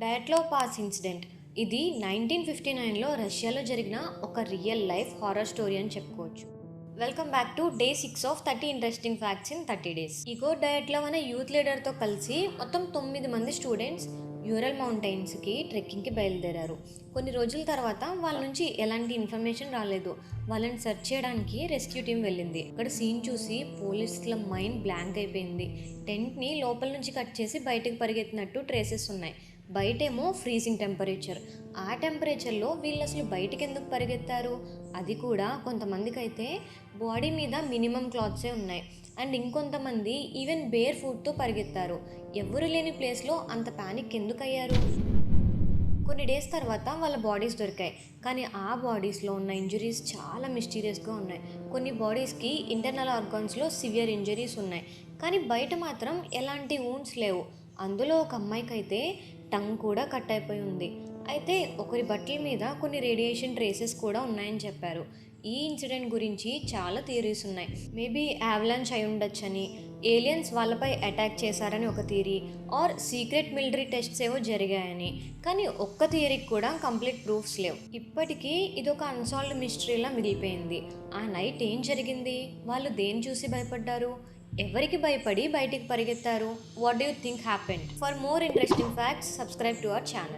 డయట్లో pass incident ఇది 1959లో రష్యాలో జరిగిన ఒక రియల్ లైఫ్ హారర్ స్టోరీ అని చెప్పుకోవచ్చు. Welcome back to day 6 of 30 interesting facts in 30 days. Igor డయట్లో అనే యూత్ లీడర్తో కలిసి మొత్తం 9 మంది స్టూడెంట్స్ యూరల్ మౌంటైన్స్కి ట్రెక్కింగ్కి బయలుదేరారు. కొన్ని రోజుల తర్వాత వాళ్ళ నుంచి ఎలాంటి ఇన్ఫర్మేషన్ రాలేదు. వాళ్ళని సెర్చ్ చేయడానికి రెస్క్యూ టీం వెళ్ళింది. అక్కడ సీన్ చూసి పోలీసుల మైండ్ బ్లాంక్ అయిపోయింది. టెంట్ని లోపల నుంచి కట్ చేసి బయటకు పరిగెత్తినట్టు ట్రేసెస్ ఉన్నాయి. బయటేమో ఫ్రీజింగ్ టెంపరేచర్. ఆ టెంపరేచర్లో వీళ్ళు అసలు బయటికి ఎందుకు పరిగెత్తారు? అది కూడా కొంతమందికి అయితే బాడీ మీద మినిమం క్లాత్సే ఉన్నాయి. అండ్ ఇంకొంతమంది ఈవెన్ బేర్ ఫుట్తో పరిగెత్తారు. ఎవరు లేని ప్లేస్లో అంత ప్యానిక్ ఎందుకు అయ్యారు? కొన్ని డేస్ తర్వాత వాళ్ళ బాడీస్ దొరికాయి. కానీ ఆ బాడీస్లో ఉన్న ఇంజరీస్ చాలా మిస్టీరియస్గా ఉన్నాయి. కొన్ని బాడీస్కి ఇంటర్నల్ ఆర్గాన్స్లో సివియర్ ఇంజరీస్ ఉన్నాయి. కానీ బయట మాత్రం ఎలాంటి వూండ్స్ లేవు. అందులో ఒక అమ్మాయికి అయితే టంగ్ కూడా కట్ అయిపోయి ఉంది. అయితే ఒకరి బట్టల మీద కొన్ని రేడియేషన్ ట్రేసెస్ కూడా ఉన్నాయని చెప్పారు. ఈ ఇన్సిడెంట్ గురించి చాలా థియరీస్ ఉన్నాయి. మేబీ యావలాంచ్ అయి ఉండొచ్చని, ఏలియన్స్ వాళ్ళపై అటాక్ చేశారని ఒక theory, or secret military tests ఏవో జరిగాయని. కానీ ఒక్క థియరీకి కూడా కంప్లీట్ ప్రూఫ్స్ లేవు. ఇప్పటికీ ఇదొక అన్సాల్వ్డ్ మిస్టరీలా మిగిలిపోయింది. ఆ నైట్ ఏం జరిగింది? వాళ్ళు దేని చూసి భయపడ్డారు? ఎవరికి భయపడి బయటికి పరిగెత్తారు? What do you think happened? For more interesting facts subscribe to our channel.